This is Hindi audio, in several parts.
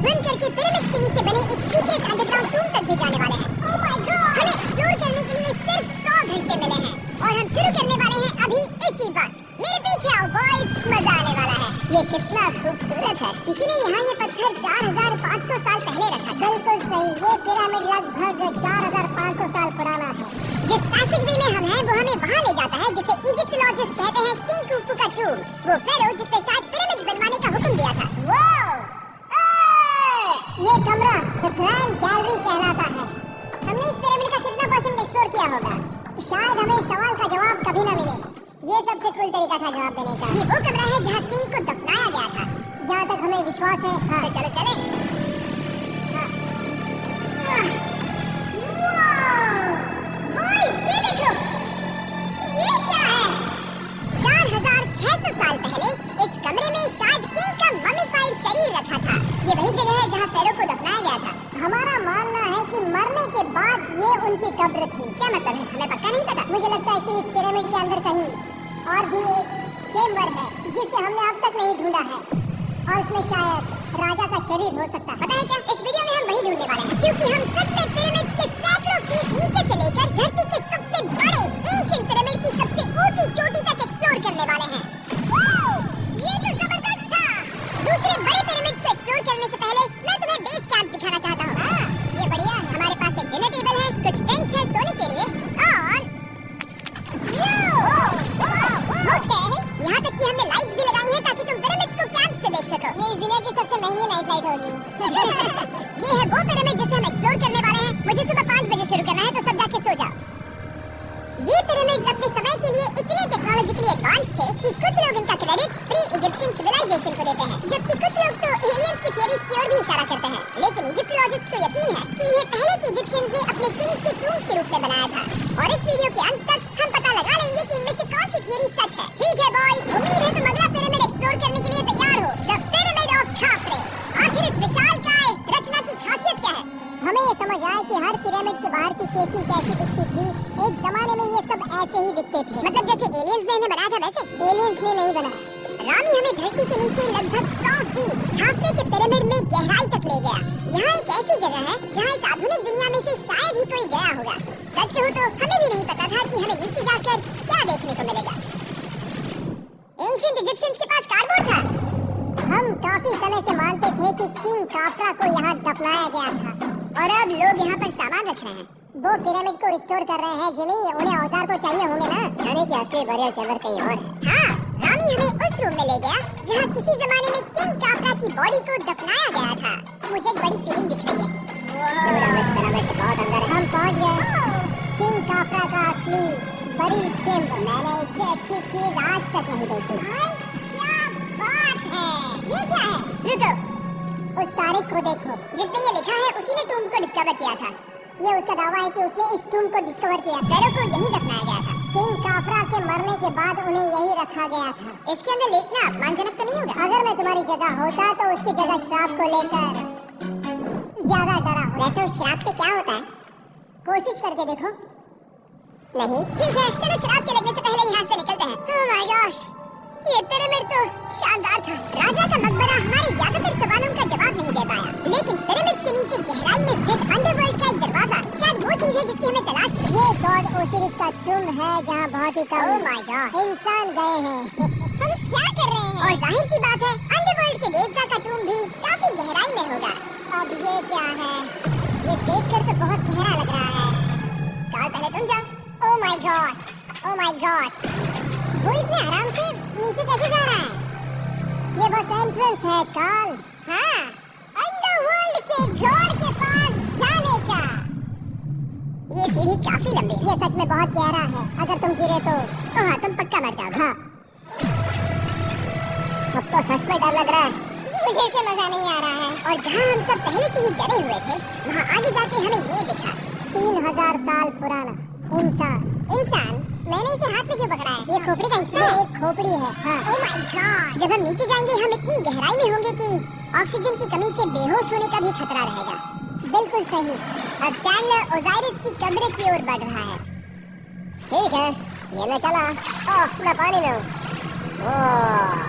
स्विम करके पिरामिड्स के नीचे बने एक सीक्रेट अंडरग्राउंड टूम तक भी जाने वाले हैं। Oh my God! हमें एक्सप्लोर करने के लिए सिर्फ 100 घंटे मिले हैं और हम शुरू करने वाले हैं अभी इसी वक्त। मेरे पीछे आओ बॉयज, मजा आने वाला है। ये कितना खूबसूरत है। किसी ने यहाँ ये पत्थर 4500 साल पहले रखा था। बिल्कुल सही, ये पिरामिड लगभग 4500 साल पुराना है। जिस पैसेजवे में हम हैं वो हमें वहाँ ले जाता है जिसे इजिप्टोलॉजिस्ट कहते हैं किंग खुफू का टूम। वो फेरो जिसने शायद पिरामिड बनवाने का हुक्म दिया था। वो ये कमरा द ग्रैंड गैलरी कहलाता है। हमने इस पिरामिड का कितना परसेंट एक्सप्लोर किया होगा? शायद हमें इस सवाल का जवाब कभी न मिले। ये सबसे कूल तरीका था जवाब देने का। ये वो कमरा है जहाँ किंग को दफनाया गया था, जहाँ तक हमें विश्वास है। हाँ। तो चलो चले। हाँ। ये देखो, ये क्या है? 4600 साल पहले इस कमरे में शायद किंग का मम्मीफाइड शरीर रखा था। ये वही जगह है जहाँ फेरो को दफनाया गया था। हमारा मानना है कि मरने के बाद ये उनकी कब्र थी। क्या मतलब है? हमें पक्का नहीं पता। मुझे लगता है कि इस पिरामिड के अंदर कहीं और भी एक चेम्बर है जिसे हमने अब तक नहीं ढूंढा है और उसमें शायद राजा का शरीर हो सकता है। पता है क्या? इस वीडियो में हम वही ढूंढने वाले हैं क्योंकि हम सच में पिरामिड के सैकड़ों फीट नीचे से लेकर धरती के सबसे बड़े एंशिएंट पिरामिड की सबसे ऊंची चोटी तक एक्सप्लोर करने वाले हैं। ये तो जबरदस्त था। दूसरे बड़े पिरामिड्स को एक्सप्लोर करने से पहले मैं तुम्हें बेस कैंप दिखाना चाहता हूँ। ये बढ़िया है। हमारे पास एक डिनर टेबल है, कुछ टेंट्स है सोने के लिए और यहाँ तक कि हमने लाइट्स भी लगाई हैं ताकि तुम पिरामिड्स को कैंप से देख सको। ये इस दुनिया की सबसे महंगी नाइट लाइट होगी। ये है वो पिरामिड जिसे हम एक्सप्लोर करने वाले हैं। मुझे सुबह 5 बजे शुरू करना है, तो सब जाके सो जाओ। ये पिरामिड्स अपने समय के लिए इतने टेक्नोलॉजिकली एडवांस थे कि कुछ लोग इनका क्रेडिट प्री इजिप्शियन सिविलाइजेशन को देते हैं, जबकि कुछ लोग तो एलियंस की थ्योरीज की ओर भी इशारा करते हैं। लेकिन इजिप्टोलॉजिस्ट्स को यकीन है कि इन्हें पहले के इजिप्शियंस ने अपने किंग्स के टूम्स के रूप में बनाया था। और इस वीडियो के अंत तक हम पता लगा लेंगे कि इनमें से कौन सी थ्योरी सच है। ठीक है बॉयज, उम्मीद है तुम अगला पिरामिड एक्सप्लोर करने के लिए तैयार हो। The pyramid of खाफरे। आखिर इस विशालकाय रचना की खासियत क्या है? हमें ये समझ आया कि हर पिरामिड के बाहर की केसिंग कैसी दिखती थी। एक जमाने में ये सब ऐसे ही दिखते थे। मतलब जैसे एलियंस ने इन्हें बनाया था वैसे? एलियंस ने नहीं बनाया। रामी हमें धरती के नीचे लगभग 100 फीट खाफरे के पिरामिड में गहराई तक ले गया। यहाँ एक ऐसी जगह है जहाँ इस आधुनिक दुनिया में से शायद ही कोई गया होगा। सच कहूँ तो हमें भी नहीं पता था कि हमें नीचे जाकर क्या देखने को मिलेगा। एंशिएंट इजिप्शियंस के पास कार्डबोर्ड था। हम काफी समय से मानते थे कि किंग काफरा को यहाँ दफनाया गया था और अब लोग यहाँ पर सामान रख रहे हैं। वो पिरामिड को रिस्टोर कर रहे हैं जिमी। उन्हें औजार तो चाहिए होंगे ना। यानी कि असली बरियल चैम्बर कहीं और है। हाँ, रामी हमें उस रूम में ले गया जहाँ किसी जमाने में किंग काफरा की बॉडी को दफनाया गया था। मुझे एक बड़ी सीलिंग दिख रही है। पिरामिड बहुत अंदर है। हम पहुँच गए किंग काफरा का असली बरियल चैम्बर। मैंने इससे अच्छी चीज आज तक नहीं देखी। क्या बात है! ये क्या है? रुको, उस तारीख को देखो। जिसने ये लिखा है उसी ने टूम को डिस्कवर किया था। ये उसका दावा है कि उसने इस टूम को डिस्कवर किया। फेरो को यही दफनाया गया था। किंग काफरा के मरने के बाद उन्हें यही रखा गया था। इसके अंदर लिखना अपमानजनक तो नहीं होगा? अगर मैं तुम्हारी जगह होता तो उसकी जगह श्राप को लेकर ज्यादा डरा हो। वैसे उस श्राप से क्या होता है? कोशिश करके देखो। नहीं? ठीक है, चलो श्राप के लगने से पहले यहाँ से निकलते हैं। ओह माय गॉश, ये पिरामिड तो शानदार था। राजा का मकबरा हमारे ज्यादातर सवालों का जवाब नहीं दे पाया, लेकिन पिरामिड के नीचे गहराई में स्थित अंडरवर्ल्ड का एक दरवाजा शायद वो चीज है जिसकी हमें तलाश थी। ये गॉड ओसिरिस का टूम है जहाँ बहुत ही कम इंसान गए हैं। हम क्या कर रहे हैं? और जाहिर सी बात है अंडरवर्ल्ड के देवता का टूम भी काफी गहराई में होगा। अब ये क्या है? ये देखकर तो बहुत गहरा लग रहा है। काल, पहले तुम जाओ। Oh my gosh, oh my gosh, वो इतने आराम से नीचे कैसे जा रहा है? ये बस एंट्रेंस है काल। हाँ, अंडरवर्ल्ड के गॉड के पास जाने का। ये सीढ़ी काफी लंबी है। ये सच में बहुत गहरा है। अगर तुम गिरे तो हाँ, तुम पक्का मर जाओगे। हाँ, अब तो सच में डर लग रहा है। मुझे इसे मजा नहीं आ रहा है। और जहाँ हम सब पहले से ही डरे हुए थे वहाँ आगे जाके हमें ये दिखा। 3000 साल पुराना इंसान। इंसान? मैंने इसे हाथ में क्यों पकड़ा है? ये खोपड़ी का हिस्सा है? एक खोपड़ी है। हाँ। Oh my God! जब हम नीचे जाएंगे हम इतनी गहराई में होंगे कि ऑक्सीजन की कमी से बेहोश होने का भी खतरा रहेगा। बिल्कुल सही। अब चैंडलर ओजाइरिस की कब्र की ओर बढ़ रहा है। ठीक है, ये मैं चला। ओह, मैं पानी में हूँ। ओह,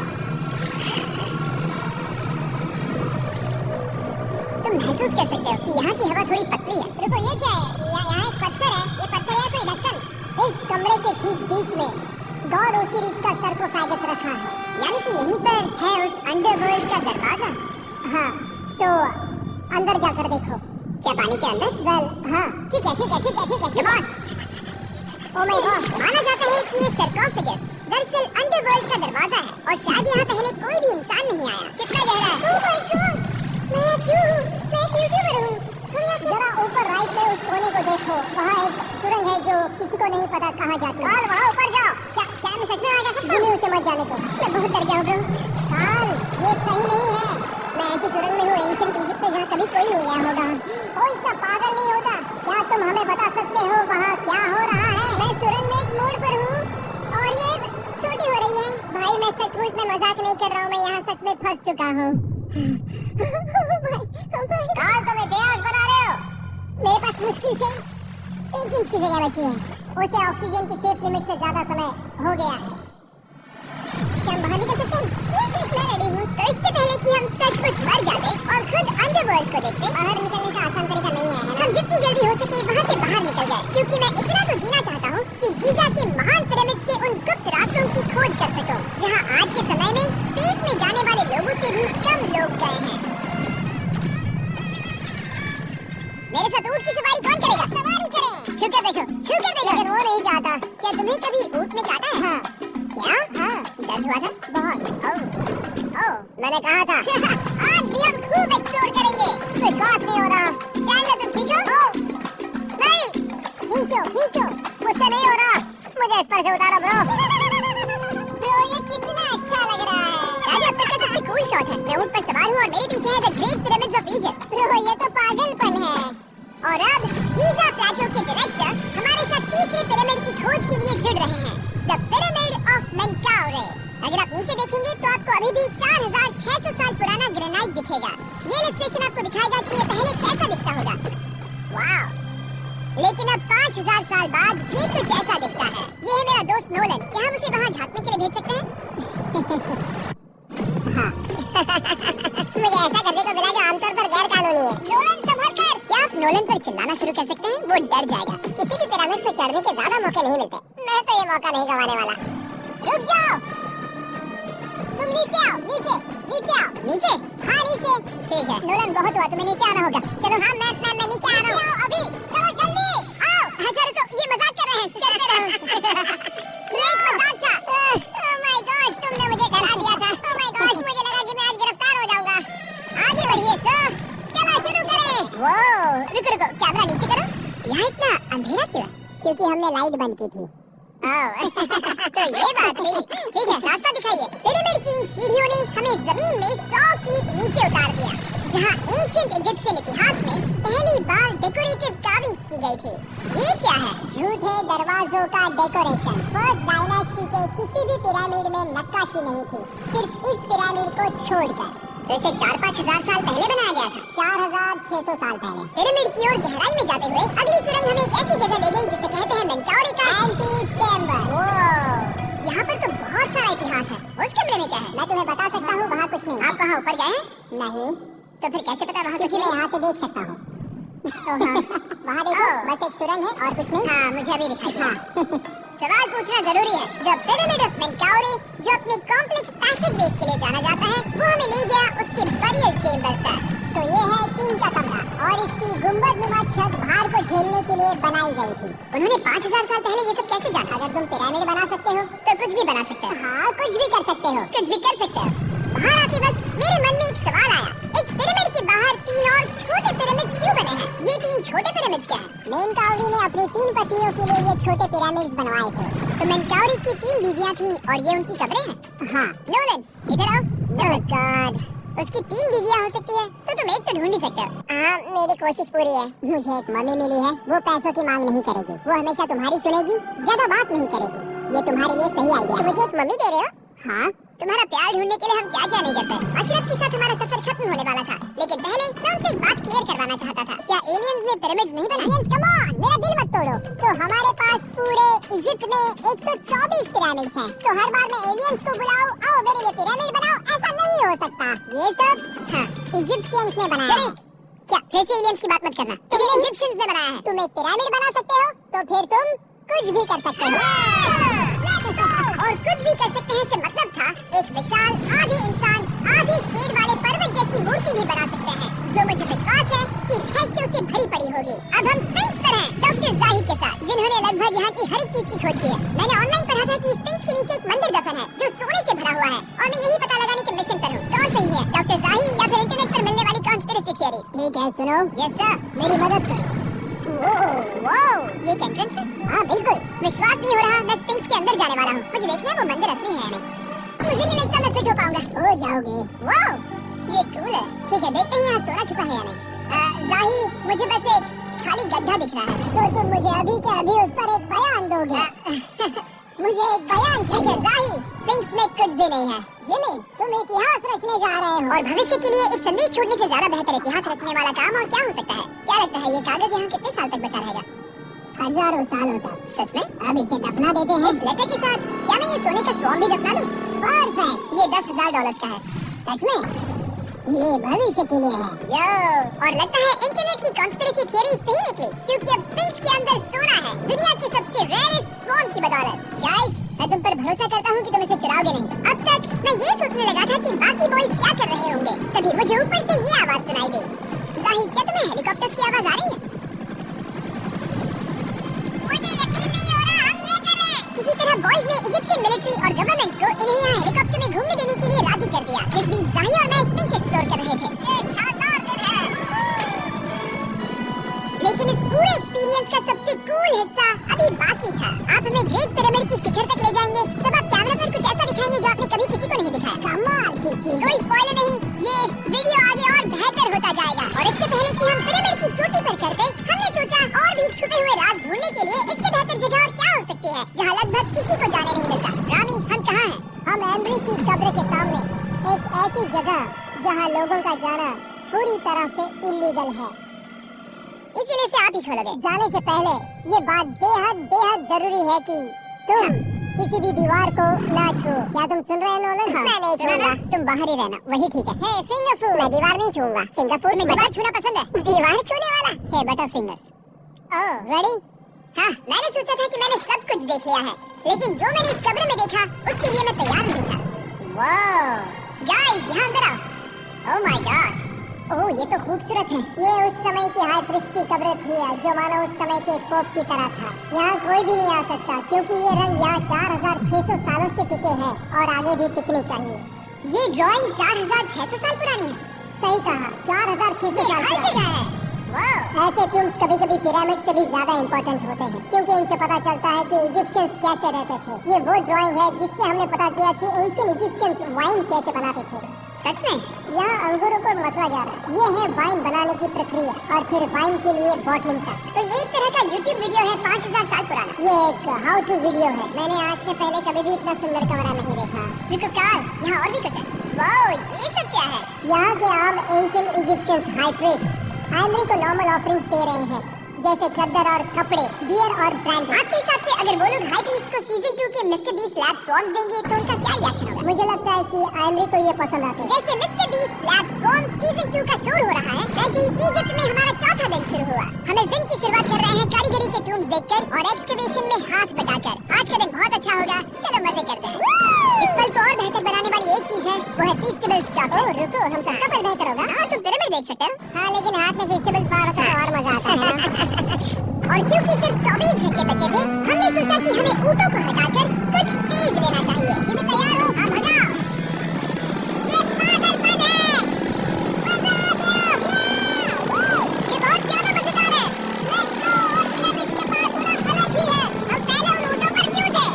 बीच में गॉड ओसिरिस का सरकोफेगस रखा है, यानी कि यहीं पर है उस अंडरवर्ल्ड का दरवाजा। हाँ, तो अंदर जाकर देखो। क्या पानी के अंदर? वेल, हाँ, ठीक है। ओह माय गॉड, माना जाता है कि ये सरकोफेगस दरअसल अंडरवर्ल्ड का दरवाजा है और शायद यहाँ पहले कोई भी इंसान नहीं आया। कितना गहरा है? ओह माय गॉड, मैं यूट्यूबर हूँ। जरा ऊपर राइट में उस कोने को देखो, वहाँ एक सुरंग है जो किसी को नहीं पता कहाँ जाती है। वहाँ ऊपर जाओ। क्या मैं सच में वहाँ जा सकता हूँ? उसे मत जाने दो, मैं बहुत डर गया हूँ ब्रो। काल, ये सही नहीं है। मैं ऐसी सुरंग में हूँ एंशिएंट इजिप्ट में जहाँ कभी कोई नहीं गया होगा। कोई इतना पागल नहीं होता। क्या तुम हमें बता सकते हो वहाँ क्या हो रहा है? मैं सुरंग में एक मोड़ पर हूँ और ये छोटी हो रही है। भाई मैं सचमुच में मजाक नहीं कर रहा हूँ, मैं यहाँ सच में फंस चुका हूँ। काल, तुम इतिहास बना रहे हो? मेरे पास मुश्किल से 1 इंच की जगह बची है। उसे ऑक्सीजन की सेफ लिमिट से ज्यादा समय हो गया है। क्या हम बाहर निकल सकते हैं? मैं रेडी हूँ। तो इससे पहले कि हम सचमुच मर जाते और खुद अंडरवर्ल्ड को देखते, बाहर निकलने का आसान तरीका नहीं है, हम जितनी जल्दी हो सके वहाँ से बाहर निकल जाए, क्योंकि मैं इतना तो जीना चाहता हूँ कि गीज़ा के महान पिरामिड के उन गुप्त रास्तों की खोज कर सकूं, जहाँ आज के समय में स्पेस में जाने वाले लोगों से भी कम लोग गए हैं। मेरे साथ ऊँट की सवारी कौन करेगा? सवारी करें। छूकर देखो। लेकिन वो नहीं चाहता। क्या तुम्हें कभी ऊँट में चाटा है? हाँ। क्या? हाँ। दर्द हुआ था? बहुत। ओह, मैंने कहा था। आज भी हम खूब एक्सप्लोर करेंगे। विश्वास नहीं हो रहा। चैंडलर, तुम ठीक हो? नहीं। खींचो। मुझसे नहीं हो रहा। मुझे इस पर से उतारो ब्रो। ब्रो, ये कितना अच्छा लग रहा है। शायद अब तक का सबसे कूल शॉट है। मैं ऊँट पर सवार हूँ और मेरे पीछे है the great pyramids of Egypt. Bro, ये तो पागलपन है। और अब गीज़ा प्लेटो के डायरेक्टर हमारे साथ तीसरे पिरामिड की खोज के लिए जुड़ रहे हैं, द पिरामिड ऑफ मेनकाउरे। अगर आप नीचे देखेंगे तो आपको अभी भी 4600 साल पुराना ग्रेनाइट दिखेगा। ये इलस्ट्रेशन आपको दिखाएगा कि ये पहले कैसा दिखता होगा। वाव! लेकिन अब 5000 साल बाद ये कुछ ऐसा दिखता है। ये है मेरा दोस्त नोलन। क्या हम उसे वहाँ झांकने के लिए भेज सकते हैं? हाँ। मुझे ऐसा करने को मिला जो आमतौर पर गैर कानूनी है। नोलन, संभल कर। क्या आप नोलन पर चिल्लाना शुरू कर सकते हैं? वो डर जाएगा। किसी भी पिरामिड पर चढ़ने के ज्यादा मौके नहीं मिलते। मैं तो ये मौका नहीं गंवाने वाला। रुक जाओ। तुम नीचे आओ। नीचे? हाँ, नीचे। ठीक है। नोलन, बहुत हुआ, तुम्हें नीचे आना होगा। चलो। हाँ, मैं नीचे आ रहा हूँ। अभी चलो, जल्दी आओ। अच्छा रुको, ये मजाक कर रहे हैं। चलते रहो। मजाक था। ओह माय गॉड, तुमने मुझे डरा दिया था। ओह माय गॉड, मुझे लगा कि मैं आज गिरफ्तार हो जाऊंगा। आगे बढ़िए सर, चलो शुरू करें। वो रुको, कैमरा नीचे करो। यहाँ इतना अंधेरा क्यों है? क्योंकि हमने लाइट बंद की थी। तो ये बात है। ठीक है, रास्ता दिखाइए। पिरामिड की इन सीढ़ियों ने हमें जमीन में 100 फीट नीचे उतार दिया, जहाँ एंशिएंट इजिप्शियन इतिहास में पहली बार डेकोरेटिव कार्विंग्स की गई थी। ये क्या है? झूठे दरवाजों का डेकोरेशन। फर्स्ट डायनेस्टी के किसी भी पिरामिड में नक्काशी नहीं थी, सिर्फ इस पिरामिड को छोड़कर। तो इसे 4-5 हजार साल पहले बनाया गया था। 4600 साल पहले। पिरामिड की ओर गहराई में जाते हुए अगली सुरंग हमें एक ऐसी जगह ले गई जिसे कहते हैं मेनकाउरे का एंटी चैम्बर। यहाँ पर तो बहुत सारा इतिहास है। उस कमरे में क्या है? मैं तुम्हें बता सकता हूँ, वहाँ कुछ नहीं। आप वहाँ ऊपर गए हैं? नहीं। तो फिर कैसे पता वहाँ कुछ नहीं? मैं यहाँ से देख सकता हूँ। वहाँ देखो, बस एक सुरंग है और कुछ नहीं। हाँ, मुझे अभी दिखाई दिया। सवाल पूछना जरूरी है। द पिरामिड ऑफ मेनकाउरे, जो अपने कॉम्प्लेक्स पैसेजवेज के लिए जाना जाता है, वो हमें ले गया उसके बरियल चेम्बर तक। तो ये है किंग का कमरा और इसकी गुंबदनुमा छत भार को झेलने के लिए बनाई गई थी। उन्होंने 5000 साल पहले ये सब कैसे जाना? अगर तुम पिरामिड बना सकते हो तो कुछ भी बना सकते हो। हाँ, कुछ भी कर सकते हो। बाहर आते वक्त मेरे मन में एक सवाल आया, इस पिरामिड के बाहर 3 और छोटे पिरामिड्स क्यों बने हैं? ये 3 छोटे पिरामिड्स क्या हैं? मेनकाउरे ने अपनी 3 पत्नियों के लिए ये छोटे पिरामिड्स बनवाए थे। तो मेनकाउरे की 3 बीवियां थी और ये उनकी कब्रें हैं? हाँ। नोलन, इधर आओ। नो गॉड, उसकी 3 बीवियां हो सकती है, तो तुम एक तो ढूंढ ही सकते हो। हाँ, मेरी कोशिश पूरी है। मुझे एक मम्मी मिली है, वो पैसों की मांग नहीं करेगी, वो हमेशा तुम्हारी सुनेगी, ज्यादा बात नहीं करेगी। ये तुम्हारे लिए सही आइडिया। तो मुझे एक मम्मी दे रहे हो? हाँ। तुम्हारा प्यार ढूंढने के लिए हम क्या क्या नहीं करते। अशरफ के साथ हमारा सफर खत्म होने वाला था, लेकिन पहले मैं उनसे एक बात क्लियर करवाना चाहता था। क्या एलियंस ने पिरामिड्स नहीं बनाए? एलियंस, कम ऑन, मेरा दिल मत तोड़ो। तो हमारे पास पूरे इजिप्ट में 124 पिरामिड्स हैं। तो हर बार मैं एलियंस को बुलाऊं, आओ मेरे लिए पिरामिड बनाओ, ऐसा नहीं हो सकता। ये सब हाँ, इजिप्शियंस ने बनाया। क्या फिर से एलियंस की बात मत करना। तो फिर इजिप्शियंस ने बनाया है। तुम एक पिरामिड बना सकते हो, तो फिर तुम कुछ भी कर सकते हो। और कुछ भी कर सकते हैं से मतलब था एक विशाल आधे इंसान आधे शेर वाले पर्वत जैसी मूर्ति भी बना सकते हैं, जो मुझे विश्वास है कि रहस्यों से भरी पड़ी होगी। अब हम स्फिंक्स पर हैं डॉक्टर जाही के साथ, जिन्होंने लगभग यहाँ की हर एक चीज की खोज की है। मैंने ऑनलाइन पढ़ा था कि स्फिंक्स के नीचे एक मंदिर दफन है जो सोने से भरा हुआ है, और मैं यही पता लगाने के मिशन पर हूँ कौन सही है, डॉक्टर जाही या फिर इंटरनेट पर मिलने वाली कॉन्स्पिरेसी थियरी। ठीक है सुनो। यस सर, मेरी मदद करो। ये एक एंट्रेंस है? हाँ बिल्कुल। विश्वास नहीं हो रहा, मैं स्फिंक्स के अंदर जाने वाला हूँ। मुझे देखना है वो मंदिर असली है या नहीं। मुझे नहीं लगता मैं फिट हो पाऊंगा। हो जाओगे। वाओ, ये कूल है। ठीक है, देखते हैं यहाँ सोना छुपा है या नहीं। जाही, मुझे बस एक खाली गड्ढा दिख रहा है। तो तुम मुझे अभी के अभी उस पर एक बयान दोगे? मुझे एक बयान चाहिए। जाही, स्फिंक्स में कुछ भी नहीं है। जिमी, तुम इतिहास रचने जा रहे हो, और भविष्य के लिए एक संदेश छोड़ने से ज्यादा बेहतर इतिहास रचने वाला काम और क्या हो सकता है? क्या लगता है ये कागज यहाँ कितने साल तक बचा रहेगा? हजारों सालों तक। सच में? अब इसे दफना देते हैं लेटर के साथ। क्या मैं ये सोने का स्वॉर्म भी दफना दूं? परफेक्ट। ये $10,000 का है। सच में? ये भविष्य के लिए है। यो, और लगता है इंटरनेट की कॉन्स्पिरेसी थियरी सही निकली, क्योंकि अब स्फिंक्स के अंदर सोना है, दुनिया के सबसे रेयरेस्ट स्वॉर्म की बदौलत। गाइस, मैं तुम पर भरोसा करता हूँ कि तुम इसे चुराओगे नहीं। अब तक मैं ये सोचने लगा था कि बाकी बॉयज क्या कर रहे होंगे, तभी मुझे ऊपर से ये आवाज सुनाई दी। जाही, क्या तुम्हें हेलीकॉप्टर की आवाज आ रही है? मुझे यकीन नहीं हो रहा हम ये कर रहे हैं। किसी तरह बॉयज ने इजिप्शियन मिलिट्री और गवर्नमेंट को इन्हें यहाँ हेलीकॉप्टर में घूमने देने के लिए राजी कर दिया। जिस बीच जाही और मैं स्फिंक्स एक्सप्लोर कर रहे थे। ये एक शानदार दिन है। लेकिन इस पूरे एक्सपीरियंस का सबसे कूल हिस्सा अभी बाकी था। आप हमें ग्रेट पिरामिड की शिखर तक ले जाएंगे, तब आप कैमरा पर कुछ ऐसा दिखाएंगे जो आपने कभी किसी को नहीं दिखाया। कमाल की चीज। कोई स्पॉइलर नहीं, ये वीडियो आगे और बेहतर होता जाएगा। और इससे पहले कि हम पिरामिड की चोटी पर चढ़ते, हमने सोचा और भी छुपे हुए राज ढूंढने के लिए इससे बेहतर जगह और क्या हो सकती है, जहाँ लगभग किसी को जाने नहीं मिलता। रामी, हम कहाँ हैं? हम एम्ब्री की कब्र के सामने, एक ऐसी जगह जहाँ लोगों का जाना पूरी तरह से इलीगल है। इसीलिए से आप ही खोलोगे। जाने से पहले ये बात बेहद बेहद जरूरी है कि तुम किसी भी दीवार को ना छुओ। क्या तुम सुन रहे हो नोलन? हाँ, मैं नहीं छूऊंगा, तुम बाहर ही रहना, वही ठीक है। हे फिंगर फूड, मैं दीवार नहीं छूऊंगा। फिंगर फूड में दीवार छूना पसंद है? दीवार छूने वाला? हे बटर फिंगर्स। ओह, रेडी? हाँ, मैंने सोचा था कि मैंने सब कुछ देख लिया है, लेकिन जो मैंने इस कब्र में देखा उसके लिए मैं तैयार नहीं था। वाओ, गाइस यहाँ अंदर आओ। ओह माय गॉश, ओह ये तो खूबसूरत है। ये उस समय की हाई प्रीस्ट की कब्र थी, जो मानो उस समय के पोप की तरह था। यहाँ कोई भी नहीं आ सकता, क्योंकि ये रंग यहाँ 4600 सालों से टिके हैं और आगे भी टिकनी चाहिए। ये ड्राइंग 4600 साल पुरानी है। सही कहा, 4600 साल पुरानी है। ऐसे टूम्स कभी-कभी पिरामिड से भी ज्यादा इम्पोर्टेंट होते हैं, क्योंकि इनसे पता चलता है कि इजिप्शियंस कैसे रहते थे। ये वो ड्राइंग है जिससे हमने पता किया कि एंशिएंट इजिप्शियंस वाइन कैसे बनाते थे। सच में? यहाँ अंगूरों को मसला जा रहा है। ये है वाइन बनाने की प्रक्रिया, और फिर वाइन के लिए बॉटलिंग तक। तो ये एक तरह का YouTube वीडियो है 5000 साल पुराना। ये एक हाउ टू वीडियो है। मैंने आज से पहले कभी भी इतना सुंदर कमरा नहीं देखा। रुको कार, यहाँ और भी कुछ है। वाओ, ये सब क्या है? यहाँ के आम ancient Egyptians high priest Embry को नॉर्मल ऑफरिंग्स दे रहे हैं, जैसे चद्दर और कपड़े, बियर और ब्रांड। आपके हिसाब से अगर वो लोग हाई प्रीस्ट को सीजन 2 के मिस्टर बीस्ट लैब स्वॉर्म्स देंगे तो उनका क्या रिएक्शन होगा? मुझे लगता है कि एम्ब्री को ये पसंद आता है। जैसे मिस्टर बीस्ट लैब स्वॉर्म्स सीजन 2 का शो हो रहा है, वैसे ही इजिप्ट में हमारा चौथा दिन शुरू हुआ। हम इस दिन की शुरुआत कर रहे हैं कारीगरी के टूम्स देखकर और एक्सकवेशन में हाथ बटाकर। आज का दिन बहुत अच्छा होगा, चलो मजे करते हैं। इस पल को और बेहतर बनाने वाली एक चीज है, वो है फेस्टिवल्स चॉकलेट। ओह रुको, हम सबका पल बेहतर होगा। हाँ, तुम पिरामिड देख सकते हो। हाँ, लेकिन हाथ में फेस्टिवल्स पार होता है और मजा आता है ना। और क्योंकि सिर्फ 24 घंटे बचे थे, हमने सोचा कि हमें ऊँटों को हटाकर कुछ तेज लेना चाहिए। जिमी तैयार हो? हाँ, भगाओ। ये पागलपन है। मजा आ गया। ये बहुत ज्यादा मजेदार है। Let's go. और पिरामिड के पास होना अलग ही है। हम पहले उन ऊँटों पर क्यों थे?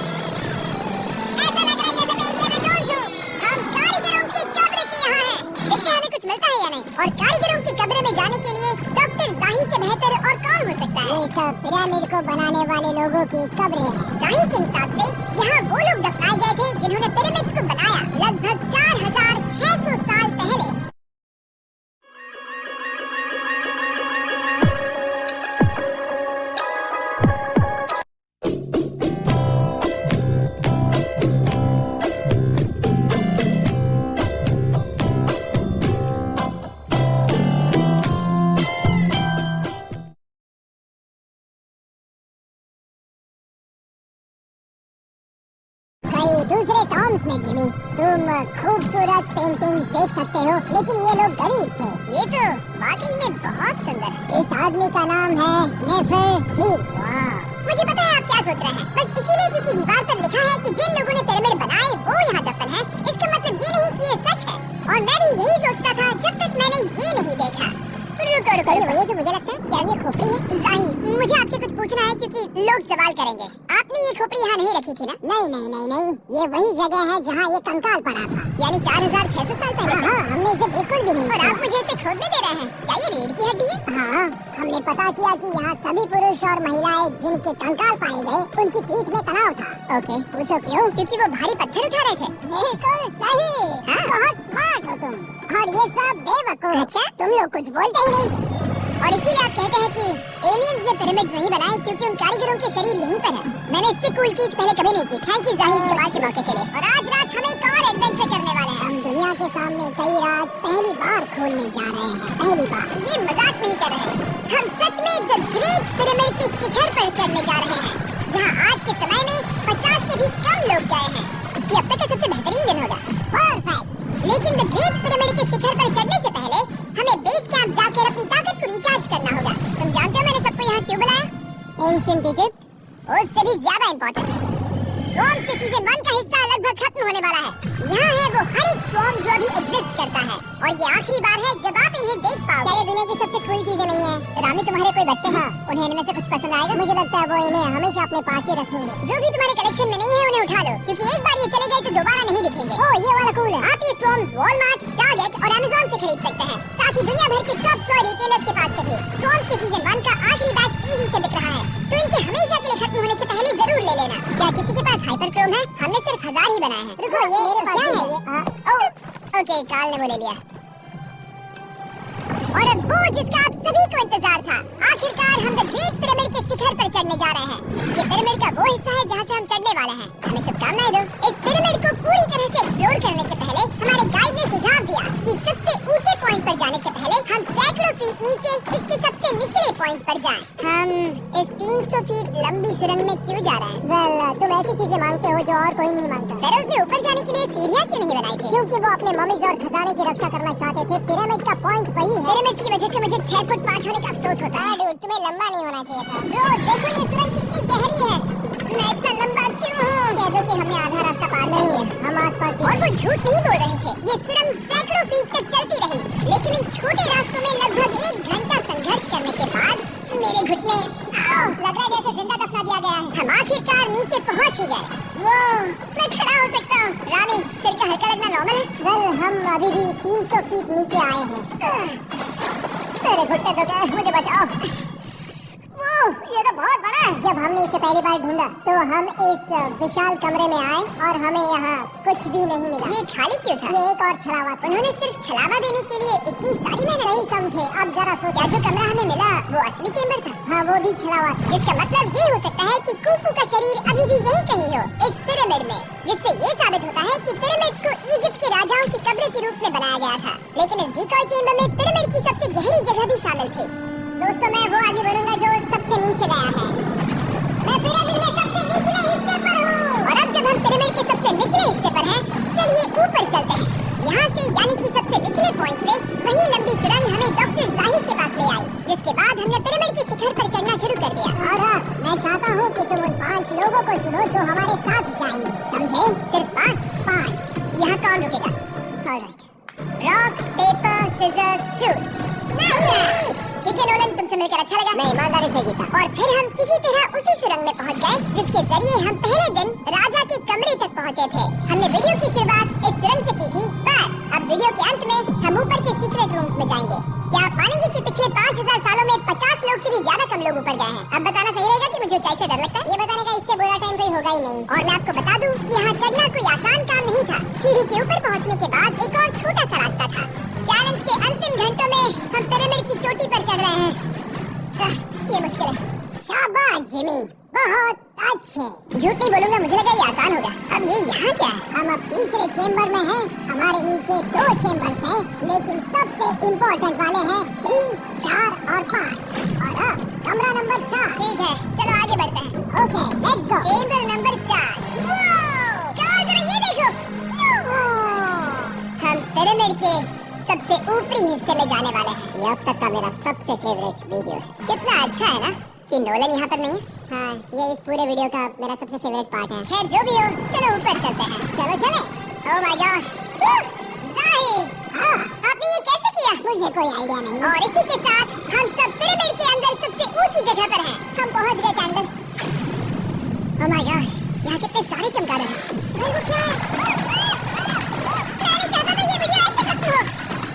ऐसा लग रहा है जैसे मैं इंडियाना जोन्स हूँ। हम कारीगरों की कब्र के यहाँ हैं। देखते हैं हमें कुछ मिलता है या नहीं। और कारीगरों की कब्र में जाने के लिए डॉक्टर जाही से बेहतर और कौन हो सकता है? ये सब पिरामिड को बनाने वाले लोगों की कब्रें हैं। जाही के हिसाब से यहाँ वो लोग दफनाए गए थे जिन्होंने पिरामिड्स को बनाया लगभग 4600 साल पहले। है जिमी, तुम खूबसूरत पेंटिंग देख सकते हो, लेकिन ये लोग गरीब थे। ये तो वाकई में बहुत सुंदर है। इस आदमी का नाम है नेफरटीस। मुझे पता है आप क्या सोच रहे हैं, बस इसीलिए क्योंकि दीवार पर लिखा है कि जिन लोगों ने पिरामिड बनाए वो यहाँ दफन है, इसका मतलब ये नहीं कि ये सच है। और मैं भी यही सोचता था जब तक मैंने ये नहीं देखा। रुको, ये जो मुझे लगता है, क्या ये खोपड़ी है? जाहिर, मुझे आपसे कुछ पूछना है क्योंकि लोग सवाल करेंगे। आपने ये खोपड़ी यहाँ नहीं रखी थी ना? नहीं, ये वही जगह है जहाँ ये कंकाल पड़ा था, यानी 4600 साल पहले। हाँ, हमने इसे बिल्कुल भी नहीं। और आप मुझे इसे खोदने दे रहे हैं? क्या ये रीढ़ की हड्डी है? हाँ, हमने पता किया कि यहाँ सभी पुरुष और महिलाएं जिनके कंकाल पाए गए, उनकी पीठ में तनाव था। ओके, पूछो क्यों? क्योंकि वो भारी पत्थर उठा रहे थे। बिल्कुल सही। हाँ? बहुत स्मार्ट हो तुम। और ये सब बेवकूफ। अच्छा, तुम लोग कुछ बोलते ही नहीं। और इसीलिए आप कहते हैं कि एलियंस ने पिरामिड नहीं बनाए क्योंकि उन कारीगरों के शरीर यहीं पर है। मैंने इससे कूल चीज पहले कभी नहीं की। थैंक यू जाहिद इस्तेमाल के मौके के लिए। और आज रात हम एक और एडवेंचर करने वाले हैं। हम दुनिया के सामने कई राज पहली बार खोलने जा रहे हैं। पहली बार। ये मजाक नहीं कर रहे हैं, हम सच में द ग्रेट पिरामिड के शिखर पर चढ़ने जा रहे हैं, जहाँ आज के समय में 50 से भी कम लोग गए हैं। ये अब तक का सबसे बेहतरीन दिन होगा। परफेक्ट। लेकिन द ग्रेट पिरामिड के शिखर पर चढ़ने से पहले हमें बेस कैंप जाकर अपनी ताकत को रिचार्ज करना होगा। तुम जानते हो मैंने सबको यहाँ क्यों बुलाया? एंशिएंट इजिप्ट उससे भी ज्यादा इम्पोर्टेंट। स्वॉर्म के सीजन 1 का हिस्सा लगभग खत्म होने वाला है। यहाँ है वो हर एक स्वॉर्म जो अभी एग्जिस्ट करता है, और ये आखिरी बार है जब आप इन्हें देख पाओगे। क्या ये दुनिया की सबसे कूल चीजें नहीं है? रामी, तुम्हारे कोई बच्चे हैं, उन्हें इनमें से कुछ पसंद आएगा? मुझे लगता है वो इन्हें हमेशा अपने पास ही रखेंगे। जो भी तुम्हारे कलेक्शन में नहीं है उन्हें उठा लो, क्योंकि एक बार ये चले गए तो दोबारा नहीं दिखेंगे। ओह, ये वाला कूल है। आप ये स्वॉर्म्स वॉलमार्ट, टारगेट और अमेज़न से खरीद सकते हैं, साथ ही दुनिया भर के टॉप टॉय रिटेलर्स के पास से भी। स्वॉर्म्स के सीजन 1 का आखिरी बैच तेजी से बिक रहा है, तो इनके हमेशा के लिए खत्म होने से पहले जरूर ले लेना। क्या किसी के पास हाइपरक्रोम है? हमने सिर्फ 1000 ही बनाए हैं। रुको, ये क्या है ये? ओके, काल ने वो ले लिया। और अब वो जिसका आप सभी को इंतजार था, आखिरकार हम द ग्रेट पिरामिड के शिखर पर चढ़ने जा रहे हैं। ये पिरामिड का वो हिस्सा है जहाँ से हम चढ़ने वाले हैं। हमें शुभकामनाएं दो। इस पिरामिड को पूरी तरह से एक्सप्लोर करने से पहले हमारे गाइड ने सुझाव दिया कि सबसे ऊंचे पॉइंट पर जाने से पहले हम सैकड़ों फीट नीचे इसके सबसे निचले पॉइंट पर जाएं। हम इस 300 फीट लंबी सुरंग में क्यों जा रहे हैं? वेल, तुम ऐसी चीजें मांगते हो जो और कोई नहीं मांगता। फेरोज ने ऊपर जाने के लिए सीढ़ियाँ क्यों नहीं बनाई थी? क्योंकि वो अपने मम्मीज और खजाने की रक्षा करना चाहते थे। पिरामिड का पॉइंट वही है। पिरामिड की वजह से मुझे 6 फुट 5 होने का अफसोस होता है। डूड, तुम्हें लंबा नहीं होना चाहिए था। ब्रो, देखो ये सुरंग कितनी गहरी है। मैं इतना लंबा क्यों हूँ? कह दो कि हमने आधा रास्ता पार नहीं है, हम आसपास। और वो झूठ नहीं बोल रहे थे। ये सुरंग सैकड़ों फीट तक चलती रही, लेकिन इन छोटे रास्तों में लगभग 1 घंटा संघर्ष करने के बाद मेरे घुटने लग रहा है जैसे जिंदा दफना दिया गया है। हम आखिरकार नीचे पहुँच ही गए। वो मैं खड़ा हो सकता हूँ। रानी, सिर का हल्का लगना नॉर्मल है? वेल, हम अभी भी 300 फीट नीचे आए हैं। मेरे घुटने तो गए, मुझे बचाओ। ये तो बहुत बड़ा है। जब हमने इसे पहली बार ढूंढा तो हम इस विशाल कमरे में आए और हमें यहाँ कुछ भी नहीं मिला। ये खाली क्यों था? ये एक और छलावा। उन्होंने सिर्फ छलावा देने के लिए इतनी सारी मेहनत नहीं समझे। अब जरा सोचो, जो कमरा हमें मिला वो असली चेंबर था? हाँ, वो भी छलावा। इसका मतलब ये हो सकता है कि कुफू का शरीर अभी भी यही कहीं हो, इस पिरामिड में, जिससे ये साबित होता है कि पिरामिड्स को इजिप्ट के राजाओं की कब्र के रूप में बनाया गया था। लेकिन इस डिकॉय चेंबर में पिरामिड की सबसे गहरी जगह भी शामिल थी। दोस्तों, मैं वो आदमी बनूंगा जो सबसे नीचे गया है। मैं पिरामिड में सबसे निचले हिस्से पर हूँ। और अब जब हम पिरामिड के सबसे निचले हिस्से पर हैं, चलिए ऊपर चलते हैं। यहाँ से, यानी कि सबसे निचले पॉइंट से, वही लंबी सुरंग हमें डॉक्टर जाहिद के पास ले आई, जिसके बाद हमने पिरामिड के शिखर पर चढ़ना शुरू कर दिया। और मैं चाहता हूँ कि तुम उन 5 लोगों को चुनो जो हमारे साथ जाएंगे, समझे? सिर्फ 5। यहाँ कौन रुकेगा? Alright. Rock paper scissors shoot. नहीं। ठीक है नोलन, तुमसे मिलकर अच्छा लगा। मैं ईमानदारी से जीता। और फिर हम किसी तरह उसी सुरंग में पहुंच गए जिसके जरिए हम पहले दिन राजा के कमरे तक पहुंचे थे। हमने वीडियो की शुरुआत इस सुरंग से की थी, पर अब वीडियो के अंत में हम ऊपर के सीक्रेट रूम्स में जाएंगे। क्या आप मानेंगे कि पिछले 5000 सालों में 50 लोग से भी ज्यादा कम लोग ऊपर गए हैं? अब बताना सही रहेगा कि मुझे ऊंचाई से डर लगता है? ये बताने का इससे बुरा टाइम कोई होगा ही नहीं। और मैं आपको बता दूं कि यहाँ चढ़ना कोई आसान काम नहीं था। सीढ़ी के ऊपर पहुँचने के बाद एक और छोटा सा रास्ता था। चैलेंज के अंतिम घंटों में हम पिरामिड की चोटी पर चढ़ रहे हैं। ये मुश्किल है। शाबाश जिमी, बहुत अच्छे। झूठ नहीं बोलूंगा, मुझे लगा ये आसान होगा। अब ये यहाँ क्या है? हम अब तीसरे चेम्बर में हैं। हमारे नीचे 2 चेम्बर्स हैं, लेकिन सबसे इम्पोर्टेंट वाले हैं 3, 4 और 5। और अब कमरा नंबर 4। ठीक है, चलो आगे बढ़ते हैं। Okay, let's go. Chamber number 4। Wow, कमाल करो, ये देखो। पिरामिड के सबसे ऊपरी हिस्से में जाने वाले हैं। ये अब तक का मेरा सबसे फेवरेट वीडियो है। कितना अच्छा है ना कि नोलन यहाँ पर नहीं है। हाँ, ये इस पूरे वीडियो का मेरा सबसे फेवरेट पार्ट है। खैर जो भी हो, चलो ऊपर चलते हैं। चलो चले। ओह माय गॉश, हाँ, आपने ये कैसे किया? मुझे कोई आइडिया नहीं। और इसी के साथ हम सब पिरामिड के अंदर सबसे ऊंची जगह पर हैं। हम पहुंच गए चैंडलर। ओह माय गॉश, यहाँ कितने सारे चमगादड़ हैं। भाई वो क्या है? मैं नहीं चाहता था ये वीडियो ऐसे खत्म हो।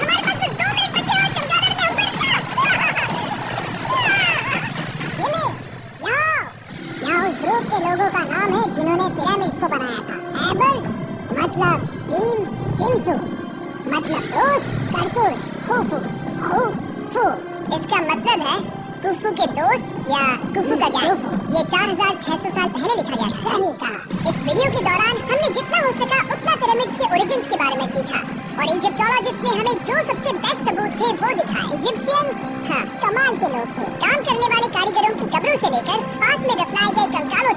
हमारे पास तो 2 मिनट बचे हैं और चमगादड़ के ऊपर। जिमी, यहाँ उस ग्रुप के लोगों का नाम है जिन्होंने पिरामिड्स को बनाया था। एबर मतलब टीम सिंसु, मतलब दोस्त करतूश, खुफू। इसका मतलब है कुफू के दोस्त या कुफू का गैंग। ये 4600 साल पहले लिखा गया था। सही कहा। इस वीडियो के दौरान हमने जितना हो सका उतना पिरामिड्स के ओरिजिन्स के बारे में सीखा और इजिप्टोलॉजिस्ट ने हमें जो सबसे बेस्ट सबूत थे वो दिखाए। इजिप्शियन हाँ कमाल के लोग थे। काम करने वाले कारीगरों की कब्रों से लेकर पास में दफनाए गए कंकालों